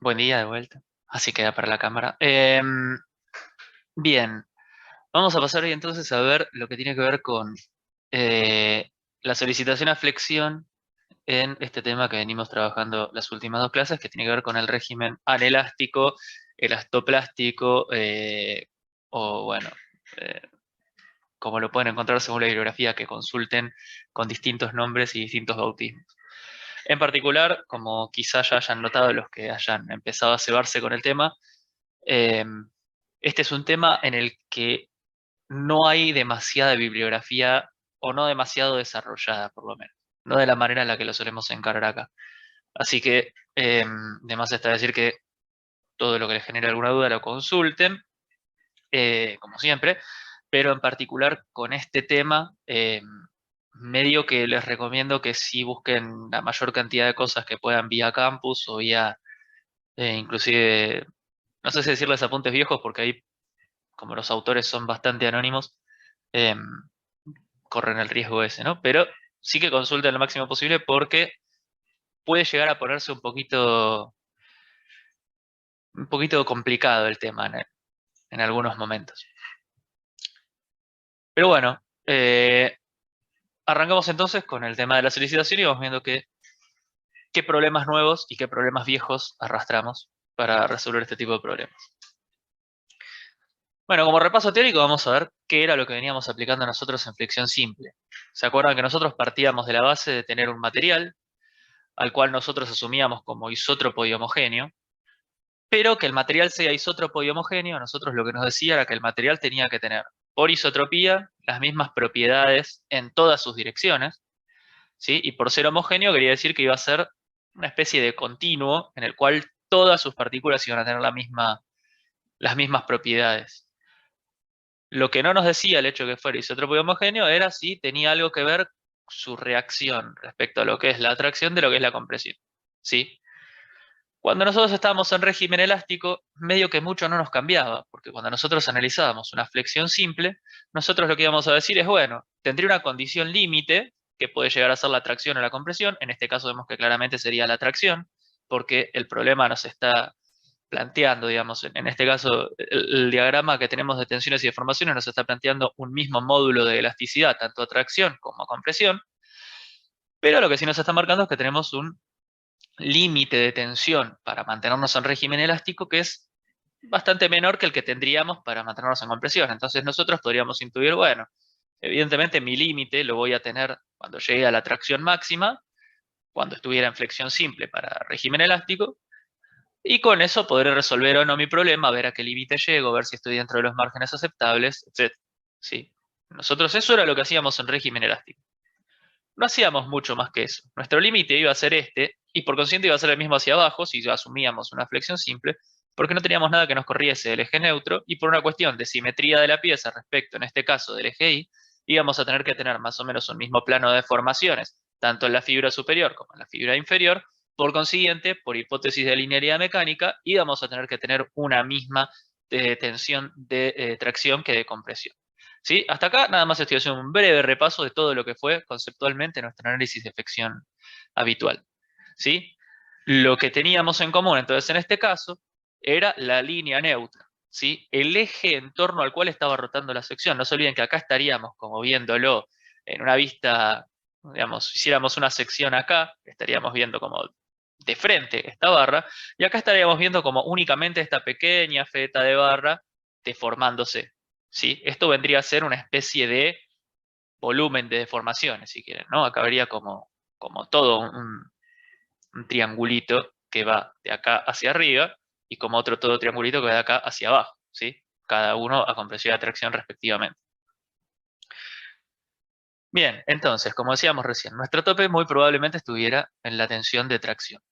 Buen día de vuelta. Así queda para la cámara. Bien, vamos a pasar hoy entonces a ver lo que tiene que ver con eh, la solicitación a flexión en este tema que venimos trabajando las últimas dos clases, que tiene que ver con el régimen anelástico, elastoplástico, o bueno, eh, como lo pueden encontrar según la bibliografía que consulten con distintos nombres y distintos bautismos. En particular, como quizá ya hayan notado los que hayan empezado a cebarse con el tema, eh, este es un tema en el que no hay demasiada bibliografía o no demasiado desarrollada, por lo menos. No de la manera en la que lo solemos encarar acá. Así que, de más está decir que todo lo que les genere alguna duda lo consulten, como siempre, pero en particular con este tema, medio que les recomiendo que sí busquen la mayor cantidad de cosas que puedan vía campus o vía, inclusive, no sé si decirles apuntes viejos, porque ahí como los autores son bastante anónimos, eh, corren el riesgo ese, ¿no? Pero sí que consulten lo máximo posible porque puede llegar a ponerse un poquito complicado el tema en algunos momentos. Pero bueno, arrancamos entonces con el tema de la solicitación y vamos viendo qué problemas nuevos y qué problemas viejos arrastramos para resolver este tipo de problemas. Bueno, como repaso teórico vamos a ver qué era lo que veníamos aplicando nosotros en flexión simple. ¿Se acuerdan que nosotros partíamos de la base de tener un material al cual nosotros asumíamos como isótropo y homogéneo, pero que el material sea isótropo y homogéneo, a nosotros lo que nos decía era que el material tenía que tener, por isotropía, las mismas propiedades en todas sus direcciones, ¿sí? Y por ser homogéneo quería decir que iba a ser una especie de continuo en el cual todas sus partículas iban a tener las mismas propiedades. Lo que no nos decía el hecho de que fuera isótropo y homogéneo era si tenía algo que ver su reacción respecto a lo que es la atracción de lo que es la compresión, ¿sí? Cuando nosotros estábamos en régimen elástico, medio que mucho no nos cambiaba, porque cuando nosotros analizábamos una flexión simple, nosotros lo que íbamos a decir es, bueno, tendría una condición límite, que puede llegar a ser la atracción o la compresión, en este caso vemos que claramente sería la atracción, porque el problema nos está planteando, digamos, en este caso, el diagrama que tenemos de tensiones y deformaciones nos está planteando un mismo módulo de elasticidad, tanto atracción como compresión, pero lo que sí nos está marcando es que tenemos un límite de tensión para mantenernos en régimen elástico que es bastante menor que el que tendríamos para mantenernos en compresión. Entonces nosotros podríamos intuir, bueno, evidentemente mi límite lo voy a tener cuando llegue a la tracción máxima, cuando estuviera en flexión simple para régimen elástico, y con eso podré resolver o no mi problema, ver a qué límite llego, ver si estoy dentro de los márgenes aceptables, etc. ¿Sí? Nosotros eso era lo que hacíamos en régimen elástico. No hacíamos mucho más que eso. Nuestro límite iba a ser este, y por consiguiente iba a ser el mismo hacia abajo si asumíamos una flexión simple, porque no teníamos nada que nos corriese del eje neutro, y por una cuestión de simetría de la pieza respecto, en este caso, del eje Y, íbamos a tener que tener más o menos un mismo plano de deformaciones, tanto en la fibra superior como en la fibra inferior. Por consiguiente, por hipótesis de linealidad mecánica, íbamos a tener que tener una misma tensión de tracción que de compresión. ¿Sí? Hasta acá nada más estoy haciendo un breve repaso de todo lo que fue conceptualmente nuestro análisis de flexión habitual. ¿Sí? Lo que teníamos en común entonces en este caso era la línea neutra, ¿sí? El eje en torno al cual estaba rotando la sección. No se olviden que acá estaríamos como viéndolo en una vista, digamos, si hiciéramos una sección acá, estaríamos viendo como de frente esta barra, y acá estaríamos viendo como únicamente esta pequeña feta de barra deformándose. ¿Sí? Esto vendría a ser una especie de volumen de deformaciones, si quieren, ¿no? Acá vería como todo un triangulito que va de acá hacia arriba y como otro todo triangulito que va de acá hacia abajo, ¿sí? Cada uno a compresión y atracción respectivamente. Bien, entonces, como decíamos recién, nuestro tope muy probablemente estuviera en la tensión de tracción,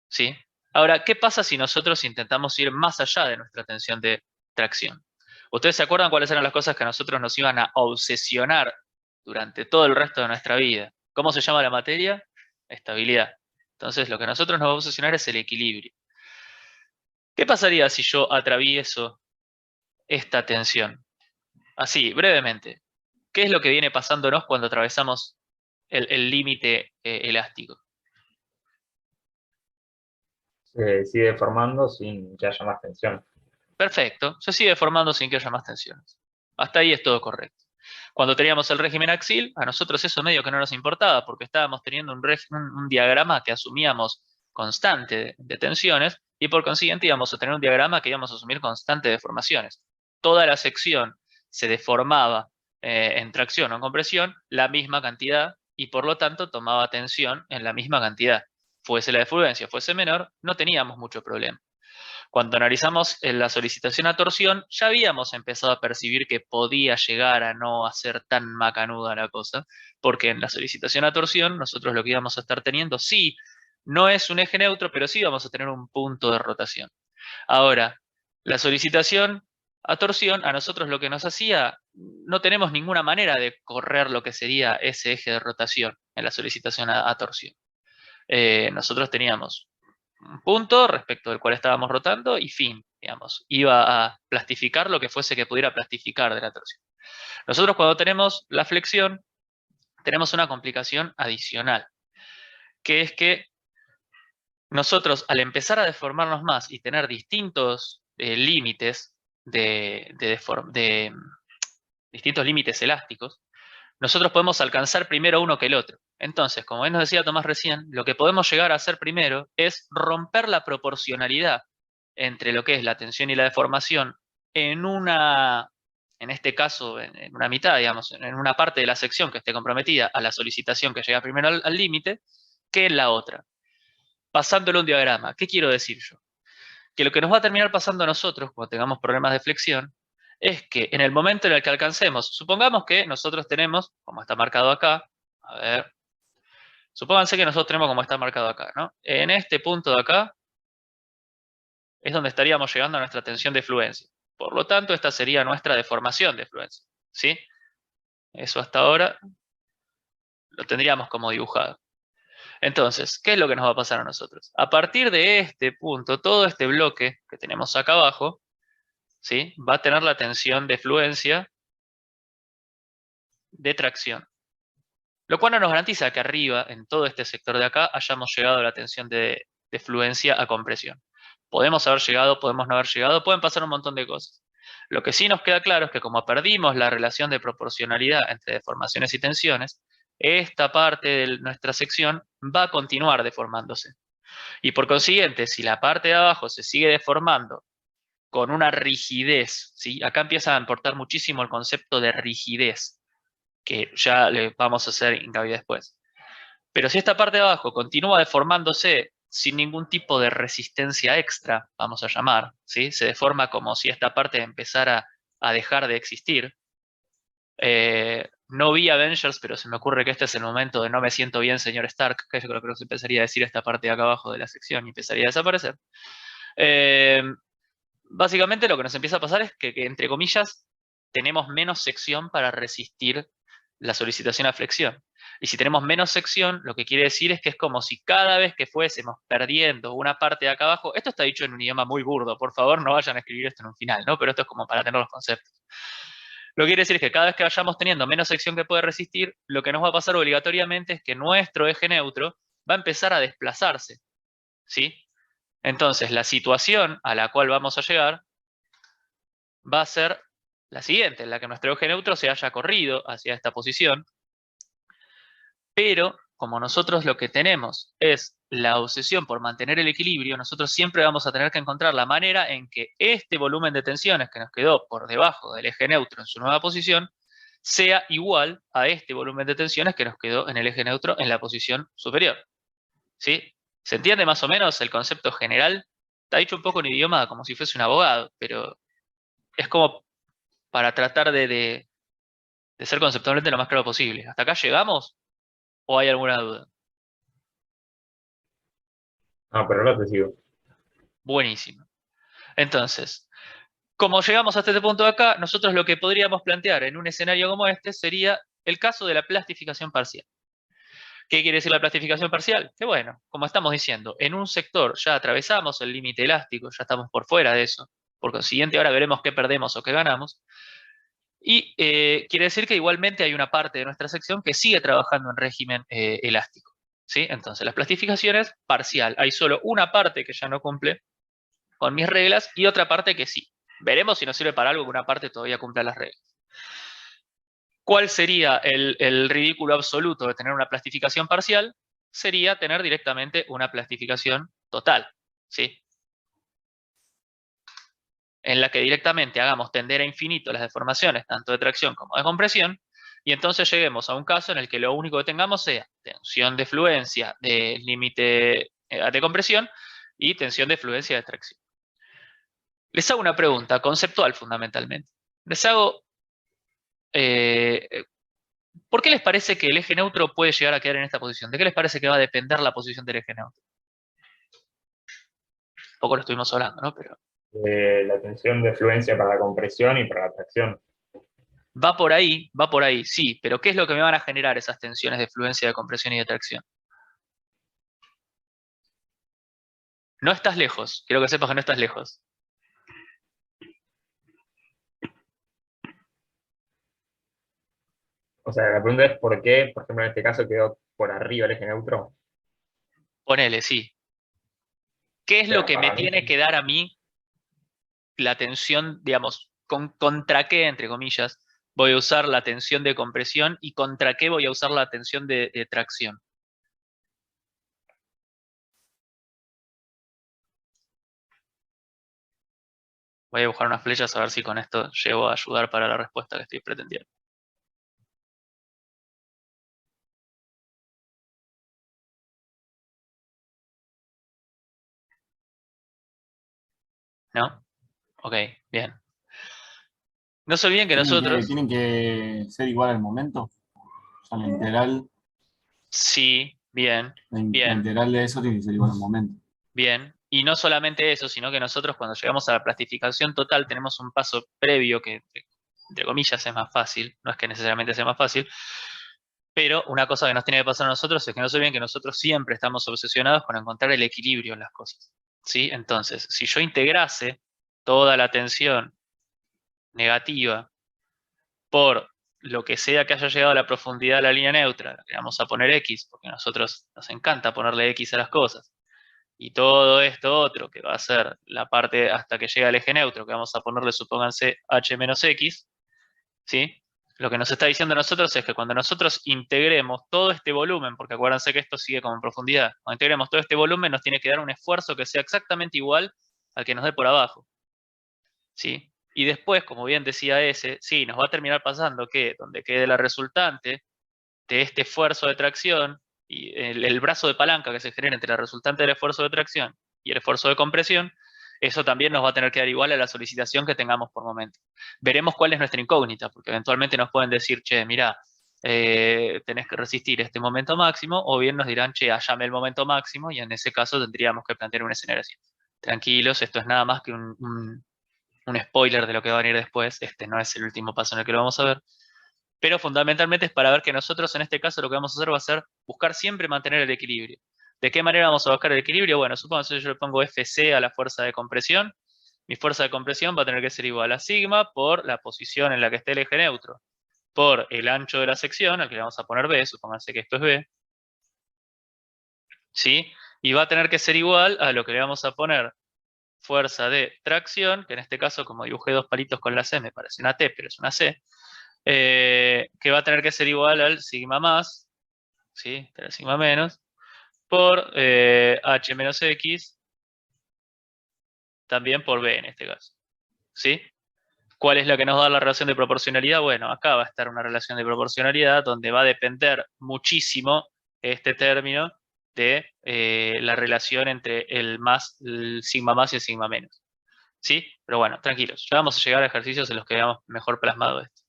¿sí? Ahora, ¿qué pasa si nosotros intentamos ir más allá de nuestra tensión de tracción? ¿Ustedes se acuerdan cuáles eran las cosas que a nosotros nos iban a obsesionar durante todo el resto de nuestra vida? ¿Cómo se llama la materia? Estabilidad. Entonces, lo que a nosotros nos va a obsesionar es el equilibrio. ¿Qué pasaría si yo atravieso esta tensión? Así, brevemente. ¿Qué es lo que viene pasándonos cuando atravesamos el límite elástico? se sigue deformando sin que haya más tensión. Perfecto, se sigue formando sin que haya más tensiones. Hasta ahí es todo correcto. Cuando teníamos el régimen axil, a nosotros eso medio que no nos importaba porque estábamos teniendo un diagrama que asumíamos constante de tensiones y por consiguiente íbamos a tener un diagrama que íbamos a asumir constante de deformaciones. Toda la sección se deformaba en tracción o en compresión la misma cantidad y por lo tanto tomaba tensión en la misma cantidad. Fuese la efluencia, fuese menor, no teníamos mucho problema. Cuando analizamos la solicitación a torsión, ya habíamos empezado a percibir que podía llegar a no hacer tan macanuda la cosa, porque en la solicitación a torsión nosotros lo que íbamos a estar teniendo, sí, no es un eje neutro, pero sí vamos a tener un punto de rotación. Ahora, la solicitación a torsión, a nosotros lo que nos hacía, no tenemos ninguna manera de correr lo que sería ese eje de rotación en la solicitación a torsión. Nosotros teníamos un punto respecto del cual estábamos rotando y fin, digamos. Iba a plastificar lo que fuese que pudiera plastificar de la torsión. Nosotros cuando tenemos la flexión, tenemos una complicación adicional, que es que nosotros al empezar a deformarnos más y tener distintos límites de distintos límites elásticos, nosotros podemos alcanzar primero uno que el otro. Entonces, como bien nos decía Tomás recién, lo que podemos llegar a hacer primero es romper la proporcionalidad entre lo que es la tensión y la deformación en en este caso, en una mitad, digamos, en una parte de la sección que esté comprometida a la solicitación que llega primero al límite, que en la otra, pasándolo un diagrama. ¿Qué quiero decir yo? Que lo que nos va a terminar pasando a nosotros cuando tengamos problemas de flexión es que en el momento en el que alcancemos, supongamos que nosotros tenemos, como está marcado acá, a ver, supónganse que nosotros tenemos como está marcado acá, ¿no? En este punto de acá es donde estaríamos llegando a nuestra tensión de fluencia. Por lo tanto, esta sería nuestra deformación de fluencia, ¿sí? Eso hasta ahora lo tendríamos como dibujado. Entonces, ¿qué es lo que nos va a pasar a nosotros? A partir de este punto, todo este bloque que tenemos acá abajo, ¿sí? Va a tener la tensión de fluencia de tracción. Lo cual no nos garantiza que arriba, en todo este sector de acá, hayamos llegado a la tensión de fluencia a compresión. Podemos haber llegado, podemos no haber llegado, pueden pasar un montón de cosas. Lo que sí nos queda claro es que como perdimos la relación de proporcionalidad entre deformaciones y tensiones, esta parte de nuestra sección va a continuar deformándose. Y por consiguiente, si la parte de abajo se sigue deformando con una rigidez, ¿sí? Acá empieza a importar muchísimo el concepto de rigidez, que ya le vamos a hacer hincapié después. Pero si esta parte de abajo continúa deformándose sin ningún tipo de resistencia extra, vamos a llamar, ¿sí? Se deforma como si esta parte empezara a dejar de existir. No vi Avengers, pero se me ocurre que este es el momento de no me siento bien, señor Stark, que yo creo que se empezaría a decir esta parte de acá abajo de la sección y empezaría a desaparecer. Eh, Básicamente lo que nos empieza a pasar es que, entre comillas, tenemos menos sección para resistir la solicitación a flexión. Y si tenemos menos sección, lo que quiere decir es que es como si cada vez que fuésemos perdiendo una parte de acá abajo, esto está dicho en un idioma muy burdo, por favor no vayan a escribir esto en un final, ¿no? Pero esto es como para tener los conceptos. Lo que quiere decir es que cada vez que vayamos teniendo menos sección que puede resistir, lo que nos va a pasar obligatoriamente es que nuestro eje neutro va a empezar a desplazarse, ¿sí? Entonces, la situación a la cual vamos a llegar va a ser la siguiente, en la que nuestro eje neutro se haya corrido hacia esta posición, pero como nosotros lo que tenemos es la obsesión por mantener el equilibrio, nosotros siempre vamos a tener que encontrar la manera en que este volumen de tensiones que nos quedó por debajo del eje neutro en su nueva posición sea igual a este volumen de tensiones que nos quedó en el eje neutro en la posición superior. ¿Sí? ¿Se entiende más o menos el concepto general? Está dicho un poco en idioma como si fuese un abogado, pero es como para tratar de ser conceptualmente lo más claro posible. ¿Hasta acá llegamos o hay alguna duda? No, pero ahora te sigo. Buenísimo. Entonces, como llegamos hasta este punto de acá, nosotros lo que podríamos plantear en un escenario como este sería el caso de la plastificación parcial. ¿Qué quiere decir la plastificación parcial? Que bueno, como estamos diciendo, en un sector ya atravesamos el límite elástico, ya estamos por fuera de eso. Por consiguiente, ahora veremos qué perdemos o qué ganamos. Y quiere decir que igualmente hay una parte de nuestra sección que sigue trabajando en régimen elástico. ¿Sí? Entonces, la plastificación es parcial. Hay solo una parte que ya no cumple con mis reglas y otra parte que sí. Veremos si nos sirve para algo que una parte todavía cumpla las reglas. ¿Cuál sería el ridículo absoluto de tener una plastificación parcial? Sería tener directamente una plastificación total, ¿sí? En la que directamente hagamos tender a infinito las deformaciones, tanto de tracción como de compresión, y entonces lleguemos a un caso en el que lo único que tengamos sea tensión de fluencia de límite de compresión y tensión de fluencia de tracción. Les hago una pregunta conceptual fundamentalmente. Les hago, ¿por qué les parece que el eje neutro puede llegar a quedar en esta posición? ¿De qué les parece que va a depender la posición del eje neutro? Un poco lo estuvimos hablando, ¿no? Pero La tensión de fluencia para la compresión y para la tracción. va por ahí, sí, pero ¿qué es lo que me van a generar esas tensiones de fluencia, de compresión y de tracción? No estás lejos, quiero que sepas que no estás lejos. O sea, la pregunta es por qué, por ejemplo, en este caso quedó por arriba el eje neutro. Ponele, sí. ¿Qué O es lo sea, que me para mí, tiene que dar a mí la tensión, digamos, contra qué, entre comillas, voy a usar la tensión de compresión y contra qué voy a usar la tensión de tracción? Voy a buscar unas flechas a ver si con esto llego a ayudar para la respuesta que estoy pretendiendo. ¿No? Ok, bien. No se olviden que nosotros, Tienen que ser igual al momento. O sea, sí, bien, la bien, integral de eso tiene que ser igual al momento. bien. Y no solamente eso, sino que nosotros cuando llegamos a la plastificación total tenemos un paso previo que, entre comillas, es más fácil. No es que necesariamente sea más fácil, pero una cosa que nos tiene que pasar a nosotros es que no se olviden que nosotros siempre estamos obsesionados con encontrar el equilibrio en las cosas. ¿Sí? Entonces, si yo integrase toda la tensión negativa por lo que sea que haya llegado a la profundidad de la línea neutra, le vamos a poner X, porque a nosotros nos encanta ponerle X a las cosas, y todo esto otro, que va a ser la parte hasta que llega al eje neutro, que vamos a ponerle, supónganse, H menos X, ¿sí? Lo que nos está diciendo a nosotros es que cuando nosotros integremos todo este volumen, porque acuérdense que esto sigue como en profundidad, cuando integremos todo este volumen nos tiene que dar un esfuerzo que sea exactamente igual al que nos dé por abajo, ¿sí? Y después, como bien decía ese, sí, nos va a terminar pasando que donde quede la resultante de este esfuerzo de tracción y el brazo de palanca que se genera entre la resultante del esfuerzo de tracción y el esfuerzo de compresión, eso también nos va a tener que dar igual a la solicitación que tengamos por momento. Veremos cuál es nuestra incógnita, porque eventualmente nos pueden decir, che, mira, tenés que resistir este momento máximo, o bien nos dirán, che, hallame el momento máximo, y en ese caso tendríamos que plantear un escenario así. Tranquilos, esto es nada más que un spoiler de lo que va a venir después, este no es el último paso en el que lo vamos a ver, pero fundamentalmente es para ver que nosotros en este caso lo que vamos a hacer va a ser buscar siempre mantener el equilibrio. ¿De qué manera vamos a buscar el equilibrio? Bueno, supongo que yo le pongo Fc a la fuerza de compresión. Mi fuerza de compresión va a tener que ser igual a sigma por la posición en la que esté el eje neutro, por el ancho de la sección, al que le vamos a poner B, supónganse que esto es B, ¿sí? Y va a tener que ser igual a lo que le vamos a poner fuerza de tracción, que en este caso, como dibujé dos palitos con la C, me parece una T, pero es una C, que va a tener que ser igual al sigma más, ¿sí? El sigma menos, por H menos X, también por B en este caso, ¿sí? ¿Cuál es la que nos da la relación de proporcionalidad? Bueno, acá va a estar una relación de proporcionalidad donde va a depender muchísimo este término de la relación entre el sigma más y el sigma menos, ¿sí? Pero bueno, tranquilos, ya vamos a llegar a ejercicios en los que veamos mejor plasmado esto.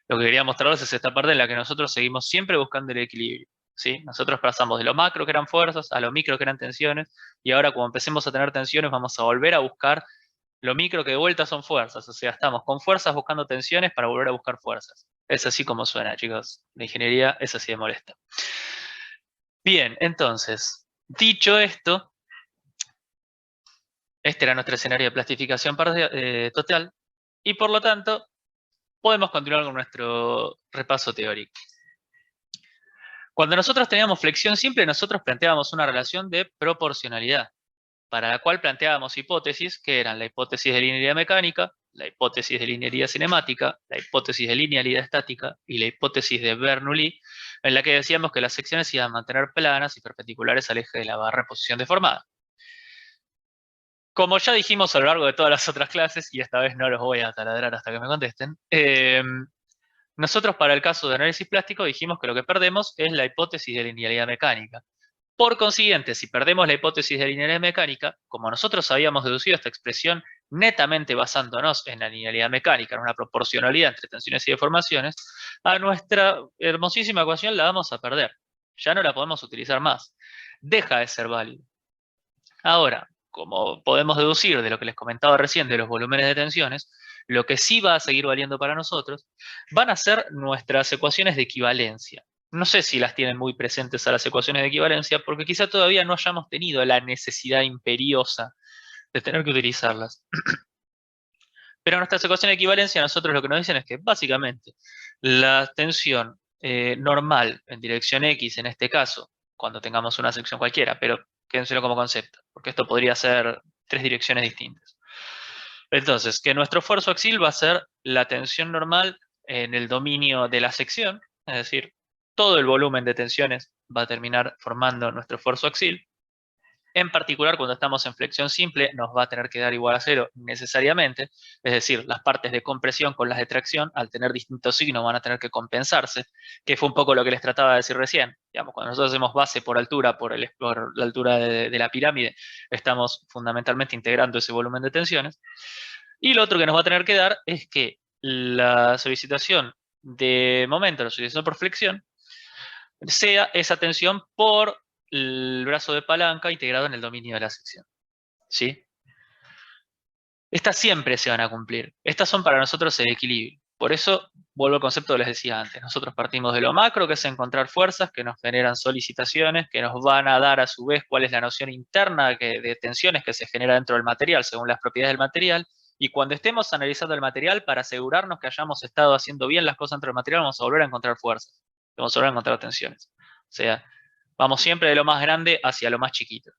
Lo que quería mostrarles es esta parte en la que nosotros seguimos siempre buscando el equilibrio, ¿sí? Nosotros pasamos de lo macro que eran fuerzas a lo micro que eran tensiones, y ahora cuando empecemos a tener tensiones vamos a volver a buscar lo micro que de vuelta son fuerzas, o sea, estamos con fuerzas buscando tensiones para volver a buscar fuerzas. Es así como suena, chicos. La ingeniería es así de molesta. Bien, entonces, dicho esto, este era nuestro escenario de plastificación total, y por lo tanto, podemos continuar con nuestro repaso teórico. Cuando nosotros teníamos flexión simple, nosotros planteábamos una relación de proporcionalidad, para la cual planteábamos hipótesis, que eran la hipótesis de linealidad mecánica, la hipótesis de linealidad cinemática, la hipótesis de linealidad estática y la hipótesis de Bernoulli, en la que decíamos que las secciones se iban a mantener planas y perpendiculares al eje de la barra en posición deformada. Como ya dijimos a lo largo de todas las otras clases, y esta vez no los voy a taladrar hasta que me contesten, nosotros para el caso de análisis plástico dijimos que lo que perdemos es la hipótesis de linealidad mecánica. Por consiguiente, si perdemos la hipótesis de linealidad mecánica, como nosotros habíamos deducido esta expresión netamente basándonos en la linealidad mecánica, en una proporcionalidad entre tensiones y deformaciones, a nuestra hermosísima ecuación la vamos a perder. Ya no la podemos utilizar más. Deja de ser válido. Ahora, como podemos deducir de lo que les comentaba recién de los volúmenes de tensiones, lo que sí va a seguir valiendo para nosotros van a ser nuestras ecuaciones de equivalencia. No sé si las tienen muy presentes a las ecuaciones de equivalencia, porque quizá todavía no hayamos tenido la necesidad imperiosa de tener que utilizarlas. Pero nuestras ecuaciones de equivalencia, nosotros lo que nos dicen es que básicamente la tensión normal en dirección X, en este caso, cuando tengamos una sección cualquiera, pero quédenselo como concepto, porque esto podría ser 3 direcciones distintas. Entonces, que nuestro esfuerzo axial va a ser la tensión normal en el dominio de la sección, es decir, todo el volumen de tensiones va a terminar formando nuestro esfuerzo axial. En particular, cuando estamos en flexión simple, nos va a tener que dar igual a 0 necesariamente, es decir, las partes de compresión con las de tracción, al tener distintos signos, van a tener que compensarse, que fue un poco lo que les trataba de decir recién. Digamos, cuando nosotros hacemos base por altura, por la altura de la pirámide, estamos fundamentalmente integrando ese volumen de tensiones. Y lo otro que nos va a tener que dar es que la solicitación de momento, la solicitación por flexión, sea esa tensión por el brazo de palanca integrado en el dominio de la sección. ¿Sí? Estas siempre se van a cumplir. Estas son para nosotros el equilibrio. Por eso, vuelvo al concepto que les decía antes. Nosotros partimos de lo macro, que es encontrar fuerzas que nos generan solicitaciones, que nos van a dar a su vez cuál es la noción interna de tensiones que se genera dentro del material según las propiedades del material. Y cuando estemos analizando el material, para asegurarnos que hayamos estado haciendo bien las cosas dentro del material, vamos a volver a encontrar fuerzas. Vamos a volver a encontrar tensiones. O sea, vamos siempre de lo más grande hacia lo más chiquito.